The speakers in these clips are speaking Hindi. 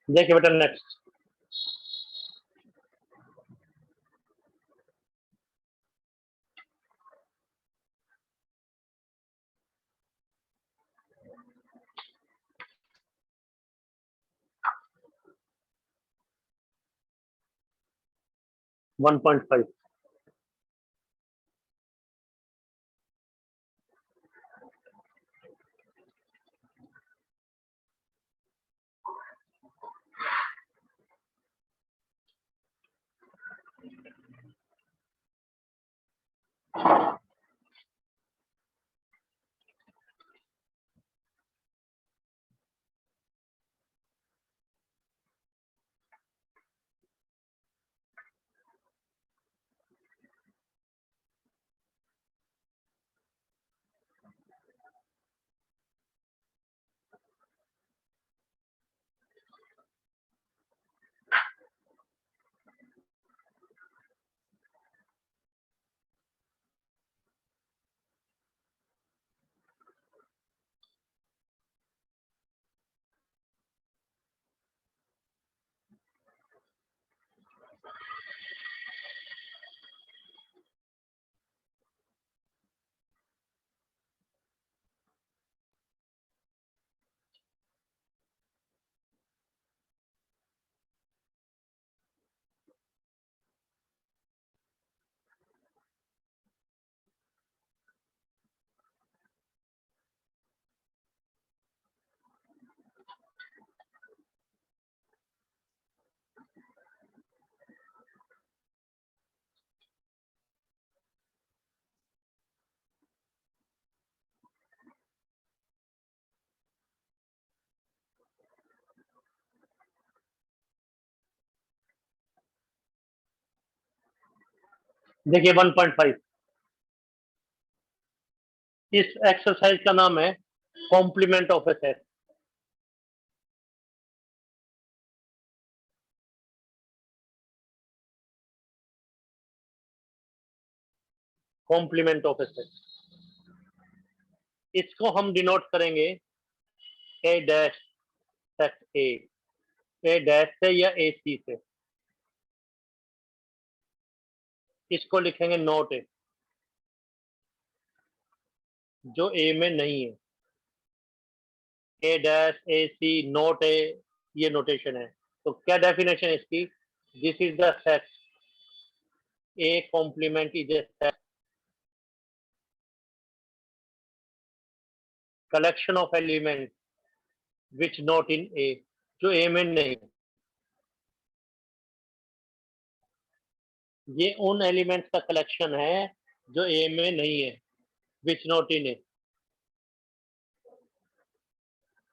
देखिए बेटा नेक्स्ट, वन पॉइंट फाइव। देखिए 1.5, इस एक्सरसाइज का नाम है complement of a set. Complement of a set, इसको हम डिनोट करेंगे A dash set A dash से या ए सी से। इसको लिखेंगे नोट ए, जो ए में नहीं है। ए डैश ए सी नोट ए, ये नोटेशन है। तो क्या डेफिनेशन है इसकी? This is the set A complement is a set collection of element which not in A, जो ए में नहीं। ये उन एलिमेंट्स का कलेक्शन है जो ए में नहीं है, विच नॉट इन ए,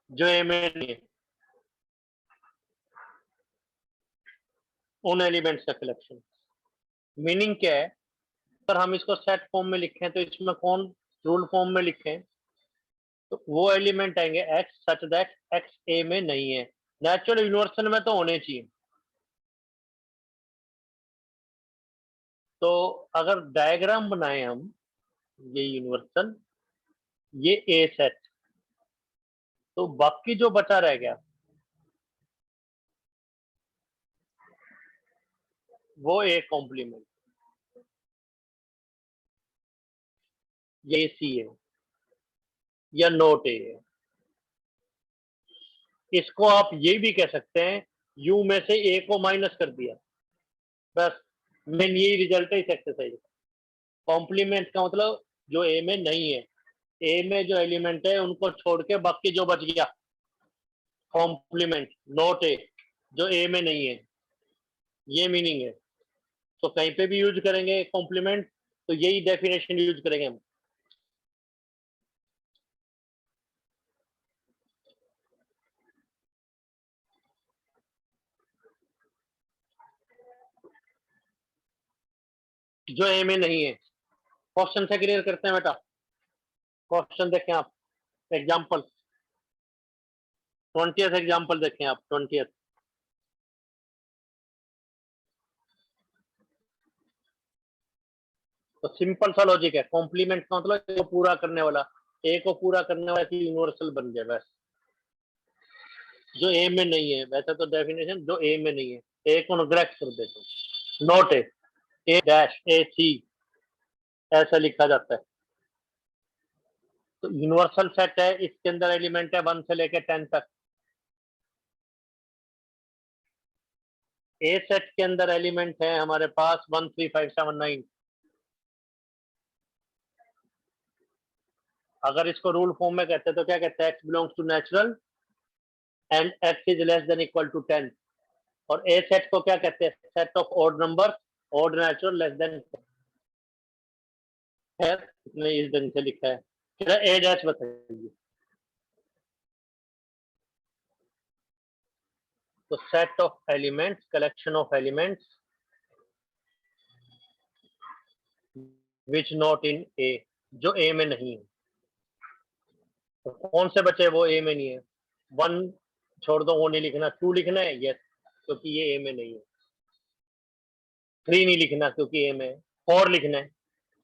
जो ए में नहीं है, उन एलिमेंट्स का कलेक्शन। मीनिंग क्या है? अगर हम इसको सेट फॉर्म में लिखें तो इसमें कौन रूल फॉर्म में लिखें तो वो एलिमेंट आएंगे एक्स सच दैट एक्स ए में नहीं है। नेचुरल यूनिवर्सल में तो होने चाहिए। तो अगर डायग्राम बनाए हम, ये यूनिवर्सल, ये ए सेट, तो बाकी जो बचा रह गया वो ए कॉम्प्लीमेंट, ये सी है या नोट ए है। इसको आप ये भी कह सकते हैं यू में से ए को माइनस कर दिया, बस मेन यही रिजल्ट है इस एक्सरसाइज का। कॉम्प्लीमेंट का मतलब जो ए में नहीं है, ए में जो एलिमेंट है उनको छोड़ के बाकी जो बच गया कॉम्प्लीमेंट, नोट ए, जो ए में नहीं है, ये मीनिंग है। तो कहीं पे भी यूज करेंगे कॉम्प्लीमेंट तो यही डेफिनेशन यूज करेंगे हम। जो ए में नहीं है। क्वेश्चन से क्लियर करते हैं बेटा। क्वेश्चन देखें आप, एग्जाम्पल 20th एग्जाम्पल देखें आप 20th। तो सिंपल सा लॉजिक है, कॉम्प्लीमेंट का मतलब ए को पूरा करने वाला, ए को पूरा करने वाला यूनिवर्सल बन गया बस। जो ए में नहीं है, वैसे तो डेफिनेशन जो ए में नहीं है, ए को नेग्लेक्ट कर देते, नॉट ए डैश ए सी ऐसा लिखा जाता है। तो यूनिवर्सल सेट है, इसके अंदर एलिमेंट है 1 से लेकर 10 तक। ए सेट के अंदर एलिमेंट है हमारे पास 1 3 5 7 9। अगर इसको रूल फॉर्म में कहते हैं तो क्या कहते हैं, x belongs to natural and x is less than equal to 10। और ए सेट को क्या कहते हैं, set of odd number, odd natural less than है। इसने इस ढंग से लिखा है। फिर ए डैश बताइए। तो set of elements, collection of elements which not in A, जो ए में नहीं है। तो कौन से बचे वो ए में नहीं है, 1 छोड़ दो, वो नहीं लिखना, 2 लिखना है यस क्योंकि ये ए में नहीं है, 3 नहीं लिखना क्योंकि ए में है, 4 लिखना है,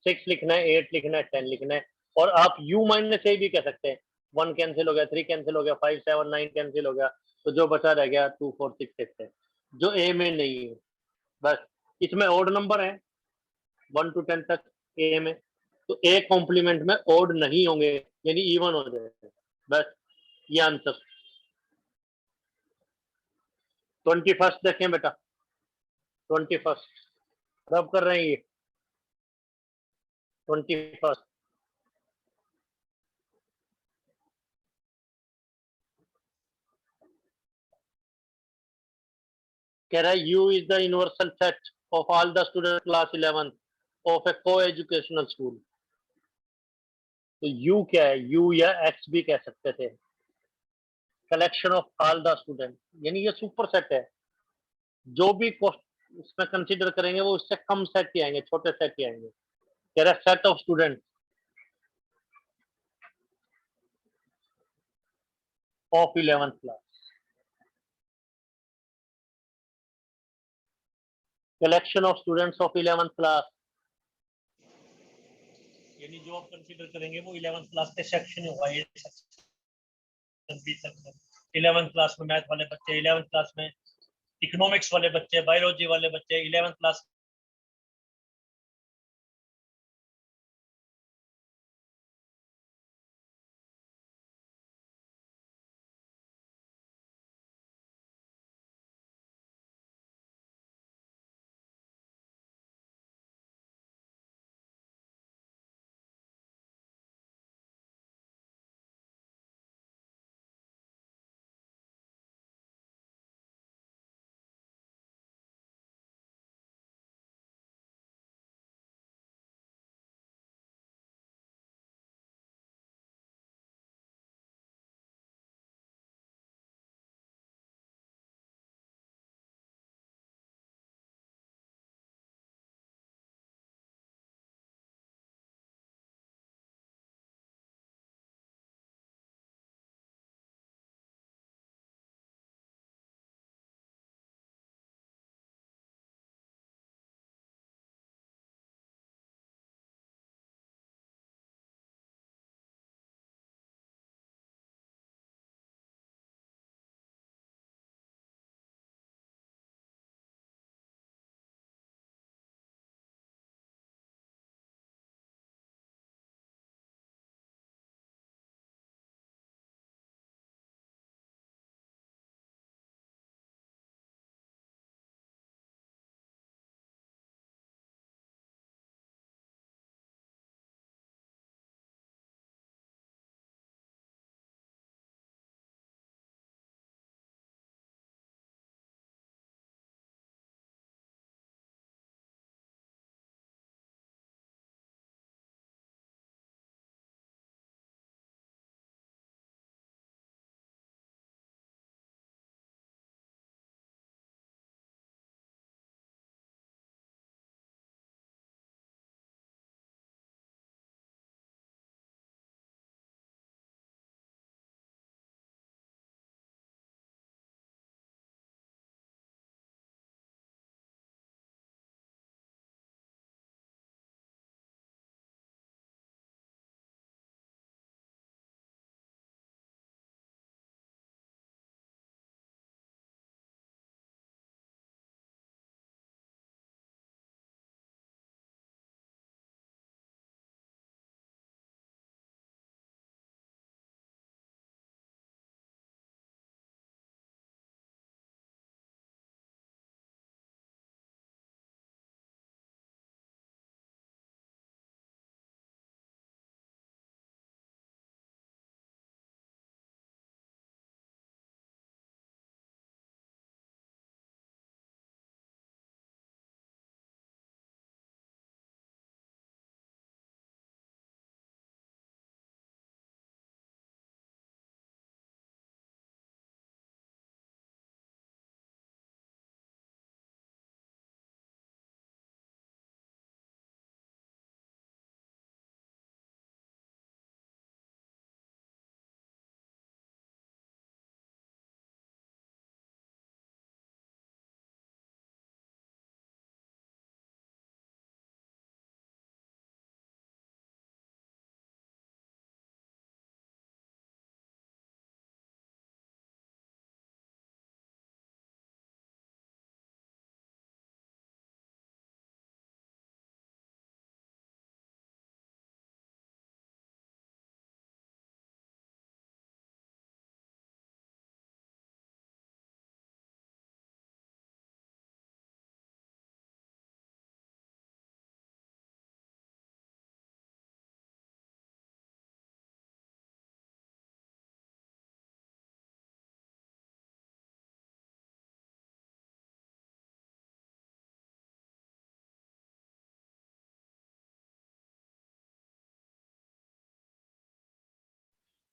6 लिखना है, 8 लिखना है, 10 लिखना है। और आप u माइनस ए भी कह सकते हैं। 1 कैंसिल हो गया, 3 कैंसिल हो गया, 5 7 9 कैंसिल हो गया, तो जो बचा रह गया 2 4 6 6 है, जो ए में नहीं है। बस इसमें ओड नंबर है 1 to 10 तक ए में, तो ए कॉम्प्लीमेंट में ओड नहीं होंगे, यानी इवन हो जाएगा। बस ये आंसर। 21st देखें बेटा, 21st रब कर रहे हैं ये 21st। कह रहा है U is the universal set of all the student class 11 of A को एजुकेशनल स्कूल। तो यू क्या है, यू या एक्स भी कह सकते थे, collection of all the student, यानी ये सुपर सेट है। जो भी इसमें कंसीडर करेंगे वो उससे कम सेट ही आएंगे, छोटे सेट ही आएंगे। कह रहा है set of student of 11th class, collection of students of 11th class, यानी जो आप कंसीडर करेंगे वो 11th क्लास के सेक्शन होगा। ये सेक्शन 11th क्लास में मैथ वाले बच्चे, 11th क्लास में इकोनॉमिक्स वाले बच्चे, बायोलॉजी वाले बच्चे, 11th क्लास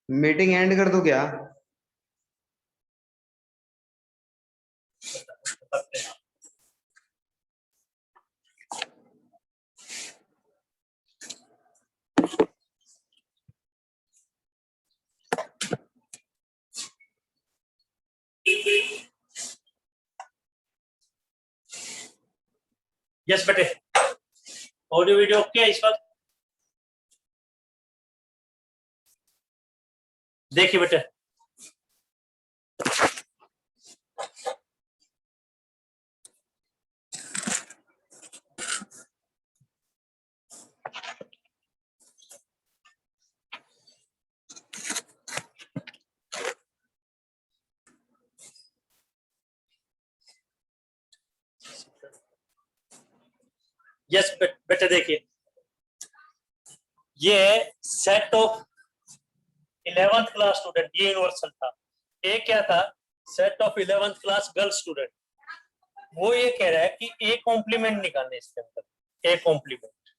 मीटिंग एंड कर दो क्या? यस बेटे, ऑडियो वीडियो ओके है इस वक्त? देखिए बेटे, यस बेटे देखिए, ये set of 11th class student, ये यूनिवर्सल था। ए क्या था? Set of 11th class girl student. वो ये कह रहा है कि ए कॉम्प्लीमेंट निकालने इसके अंदर, ए कॉम्प्लीमेंट।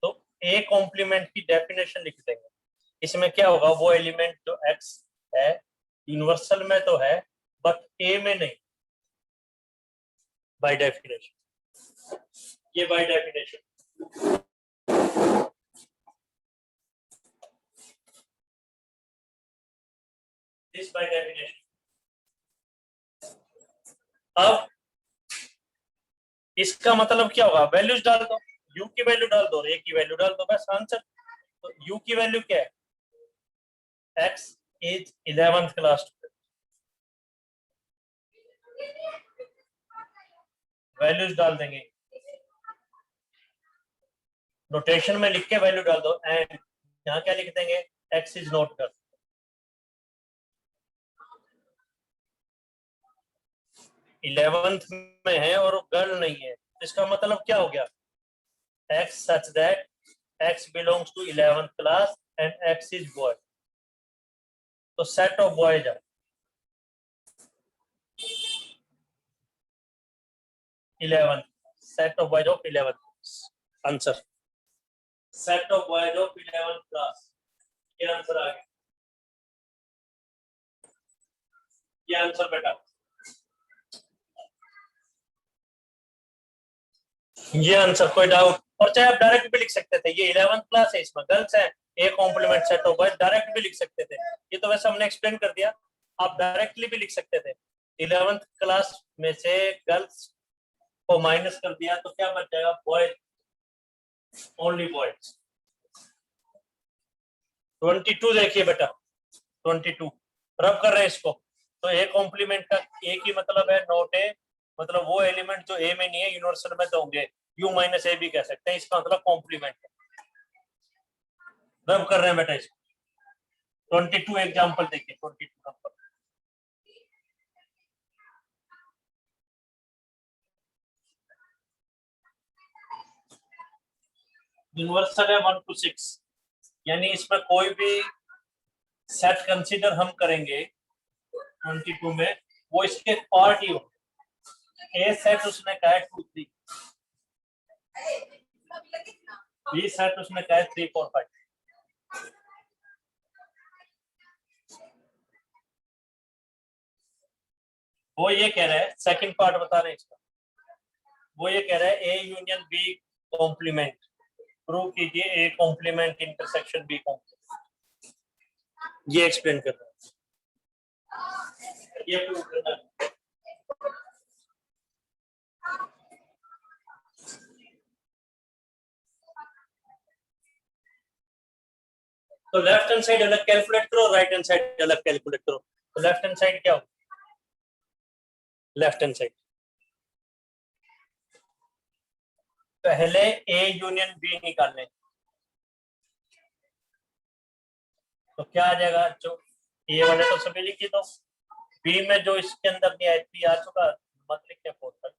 तो ए कॉम्प्लीमेंट की डेफिनेशन लिख देंगे। इसमें क्या होगा, वो एलिमेंट जो एक्स है यूनिवर्सल में तो है बट ए में नहीं, बाय डेफिनेशन। ये by definition this by definition. अब इसका मतलब क्या होगा, वैल्यूज डाल दो, यू की वैल्यू डाल दो और ए की वैल्यू डाल दो, बस आंसर। तो यू की वैल्यू क्या है? X is 11th class student. Values डाल देंगे, नोटेशन में लिख के वैल्यू डाल दो, एंड यहाँ क्या लिख देंगे, x is not girl. Eleventh में है और गर्ल नहीं है, इसका मतलब क्या हो गया, x such that x belongs to 11th class and x is boy. तो सेट ऑफ बॉयज है 11th, set of boys of 11th, answer set of boys of 11th class. ये आंसर आ गया, ये आंसर बेटा, ये आंसर, कोई डाउट? और चाहे आप डायरेक्ट भी लिख सकते थे, ये 11th क्लास है, इसमें गर्ल्स है, A complement set of boys, direct भी लिख सकते थे। ये तो वैसे हमने एक्सप्लेन कर दिया, आप डायरेक्टली भी लिख सकते थे। 11th क्लास में से गर्ल्स को माइनस कर दिया तो क्या बच जाएगा, बॉयज, ओनली बॉयज। 22 देखिए बेटा, 22 रब कर रहे हैं इसको। तो ए कॉम्प्लीमेंट का ए की मतलब है नॉट ए, मतलब वो एलिमेंट जो ए में नहीं है यूनिवर्सल में तो होंगे, यू माइनस ए भी कह सकते हैं, इसका मतलब कॉम्प्लीमेंट है। रब कर रहे हैं बेटा इसको। 22 एग्जांपल देखिए, 22 नंबर, यूनिवर्सल है 1 to 6, यानी इसमें कोई भी सेट कंसीडर हम करेंगे 22 में, वो इसके पार्ट ही हो। ए सेट उसने कहा है 2 3, बी सेट उसने कहा है 3 4 5। वो ये कह रहा है, सेकंड पार्ट बता रहे हैं इसका, वो ये कह रहा है A union B complement, prove कीजिए A complement intersection B complement, ये एक्सप्लेन कर रहा है, ये प्रूव करना है। तो लेफ्ट हैंड साइड अलग कैलकुलेट करो, राइट हैंड साइड अलग कैलकुलेट करो। तो लेफ्ट हैंड साइड क्या हो, लेफ्ट हैंड साइड पहले ए यूनियन बी निकालने, तो क्या आ जाएगा, जो ए वाले तो सभी लिखी दो, बी में जो इसके अंदर नहीं आया, पी आ चुका, मत लिखे फोर्थ।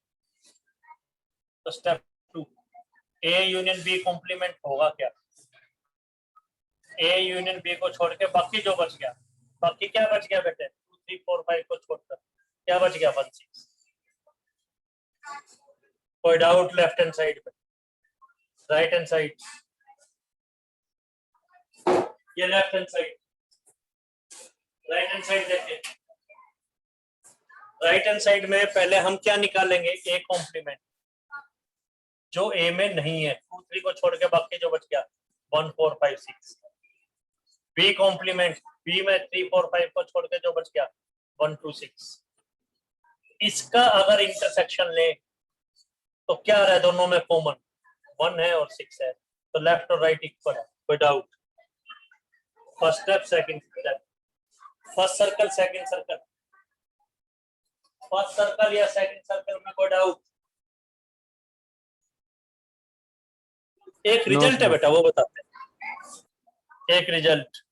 तो step 2, A union B complement होगा क्या, ए यूनियन बी को छोड़ के बाकी जो बच गया, बाकी क्या बच गया बेटे, 2 3 4 5 को छोड़कर क्या बच गया, 1 6। कोई डाउट लेफ्ट हैंड साइड पे, राइट हैंड साइड ये left hand side, right hand side देखिए। राइट हैंड साइड में पहले हम क्या निकालेंगे, ए कॉम्प्लीमेंट जो ए में नहीं है, 2 3 को छोड़ के बाकी जो बच गया 1 4 5 6। बी कॉम्प्लीमेंट, बी में 3 4 5 को छोड़ के जो बच गया 1 2 6। इसका अगर इंटरसेक्शन ले तो क्या रहा है, दोनों में कॉमन 1 है और 6 है, तो लेफ्ट और राइट इक्वल है, कोई doubt? First step, second step, first circle second circle, first circle या सेकंड सर्कल में कोई डाउट? एक रिजल्ट है बेटा, वो बताते हैं। एक रिजल्ट,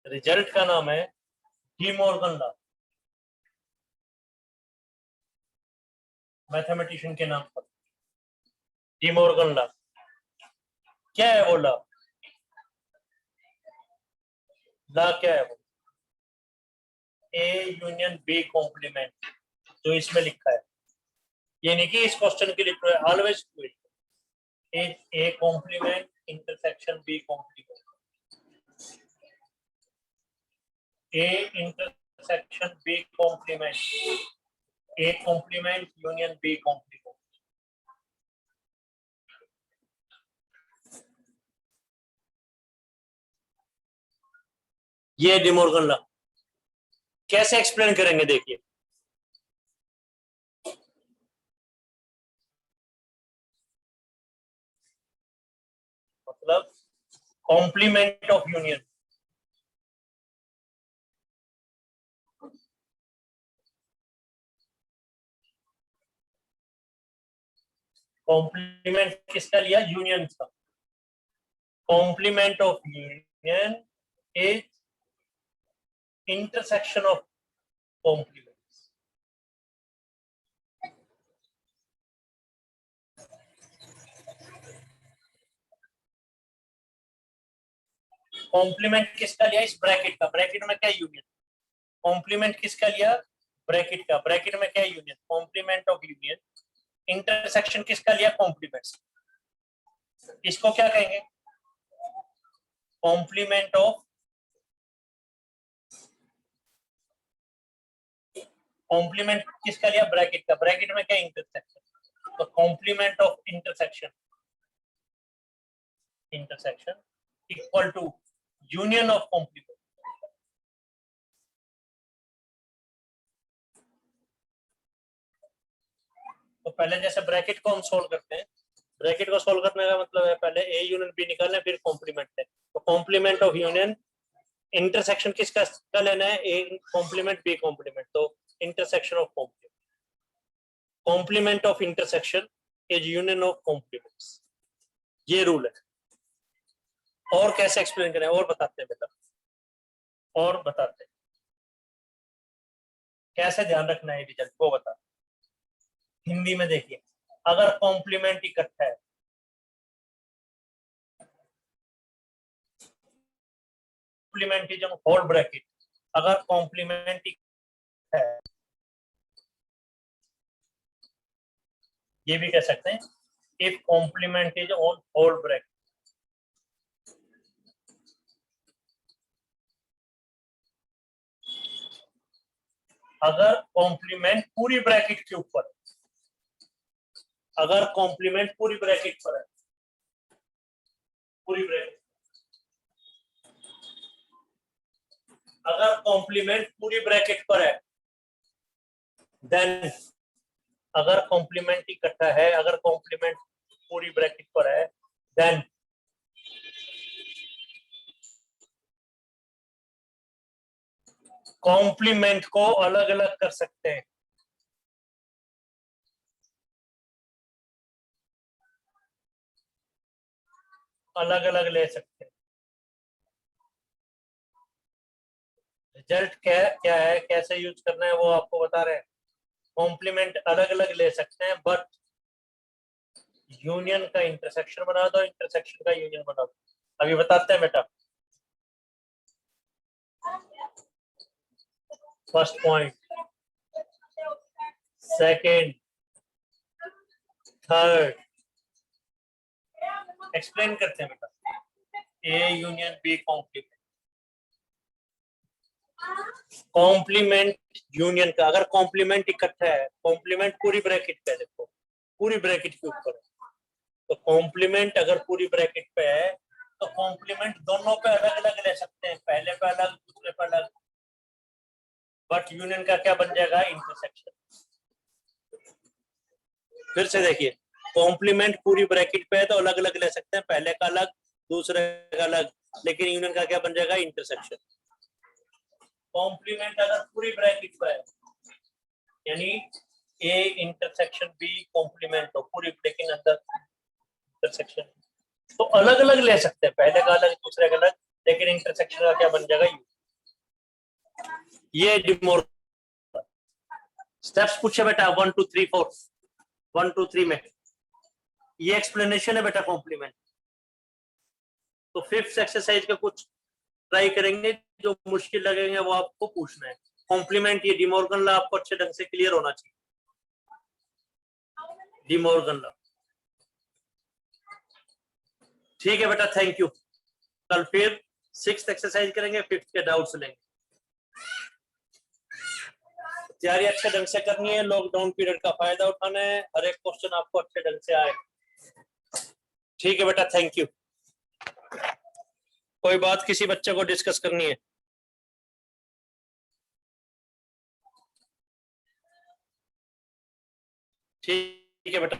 रिजल्ट का नाम है डी मॉर्गन लॉ, मैथमेटिशियन के नाम पर डी मॉर्गन लॉ। क्या है वो लॉ? लॉ क्या है वो? ए यूनियन बी कॉम्प्लीमेंट, जो इसमें लिखा है, ये नहीं कि इस क्वेश्चन के लिए always A complement intersection B complement, A intersection B complement, A complement union B complement. ये डी मॉर्गन लॉ कैसे एक्सप्लेन करेंगे, देखिए। मतलब कॉम्प्लीमेंट ऑफ यूनियन, कॉम्प्लीमेंट किसका लिया, यूनियन का। Complement of union is intersection of complements. Complement किसका लिया, इस ब्रैकेट का, ब्रैकेट में क्या यूनियन। कॉम्प्लीमेंट किसका लिया, ब्रैकेट का, ब्रैकेट में क्या union, complement of union. Intersection किसका लिया, कॉम्प्लीमेंट्स। इसको क्या कहेंगे, कॉम्प्लीमेंट ऑफ, कॉम्प्लीमेंट किसका लिया, ब्रैकेट का, ब्रैकेट में क्या इंटरसेक्शन, तो complement of intersection, intersection equal to union of complement. तो पहले जैसे ब्रैकेट को हम सोल्व करते हैं, ब्रैकेट को सोल्व करने का मतलब है पहले ए यूनियन बी निकालना है, फिर कॉम्प्लीमेंट है, तो कॉम्प्लीमेंट ऑफ यूनियन, इंटरसेक्शन किसका लेना है, ए कॉम्प्लीमेंट बी कॉम्प्लीमेंट, तो intersection of complement, complement of intersection is union of complements. ये रूल है। और कैसे एक्सप्लेन करें, और बताते हैं बेटा, और बताते हैं कैसे ध्यान रखना है रिजल्ट, वो बता। हिंदी में देखिए, अगर कॉम्प्लीमेंट इकट्ठा है, कॉम्प्लीमेंट इज होल ब्रैकेट, अगर कॉम्प्लीमेंट है, ये भी कह सकते हैं if complement is on whole bracket, अगर कॉम्प्लीमेंट पूरी ब्रैकेट के ऊपर, अगर कॉम्प्लीमेंट पूरी ब्रैकेट पर है, पूरी ब्रैकेट, अगर कॉम्प्लीमेंट पूरी ब्रैकेट पर है, देन, अगर कॉम्प्लीमेंट इकट्ठा है, अगर कॉम्प्लीमेंट पूरी ब्रैकेट पर है, देन कॉम्प्लीमेंट को अलग अलग कर सकते हैं, अलग अलग ले सकते हैं। रिजल्ट क्या क्या है, कैसे यूज करना है, वो आपको बता रहे हैं। कॉम्प्लीमेंट अलग अलग ले सकते हैं, बट यूनियन का इंटरसेक्शन बना दो, इंटरसेक्शन का यूनियन बना दो। अभी बताते हैं बेटा। First point, second, third, explain करते हैं बेटा। A union B complement, complement union का, अगर कॉम्प्लीमेंट इकट्ठा है, कॉम्प्लीमेंट पूरी ब्रैकेट पे है, देखो पूरी ब्रैकेट के ऊपर है, तो कॉम्प्लीमेंट अगर पूरी ब्रैकेट पे है तो कॉम्प्लीमेंट दोनों पे अलग अलग ले सकते हैं, पहले पे अलग दूसरे पे अलग, बट यूनियन का क्या बन जाएगा, इंटरसेक्शन। फिर से देखिए, कॉम्प्लीमेंट पूरी ब्रैकेट पे है तो अलग अलग ले सकते हैं, पहले का अलग दूसरे का अलग, लेकिन यूनियन का क्या बन जाएगा, इंटरसेक्शन। कॉम्प्लीमेंट अगर पूरी ब्रैकेट पे है, यानी ए इंटरसेक्शन बी कॉम्प्लीमेंट हो पूरी ब्रैकेट अंदर इंटरसेक्शन, तो अलग अलग ले सकते हैं, पहले का अलग दूसरे का अलग, लेकिन इंटरसेक्शन का क्या बन जाएगा, ये डिमोर्गन स्टेप्स पूछे बेटा 1 2 3 4 1 2 3 में, ये एक्सप्लेनेशन है बेटा कॉम्प्लीमेंट। तो फिफ्थ एक्सरसाइज का कुछ ट्राई करेंगे, जो मुश्किल लगेंगे वो आपको पूछना है। कॉम्प्लीमेंट, ये डिमोर्गन लॉ आपको अच्छे ढंग से क्लियर होना चाहिए, डिमोर्गन लॉ। ठीक है बेटा, थैंक यू। कल फिर सिक्स्थ एक्सरसाइज करेंगे, फिफ्थ के डाउट्स लेंगे। तैयारी अच्छे ढंग से करनी है, लॉकडाउन पीरियड का फायदा उठाना है, हर एक क्वेश्चन आपको अच्छे ढंग से आए। ठीक है बेटा, थैंक यू। कोई बात किसी बच्चे को डिस्कस करनी है? ठीक है बेटा।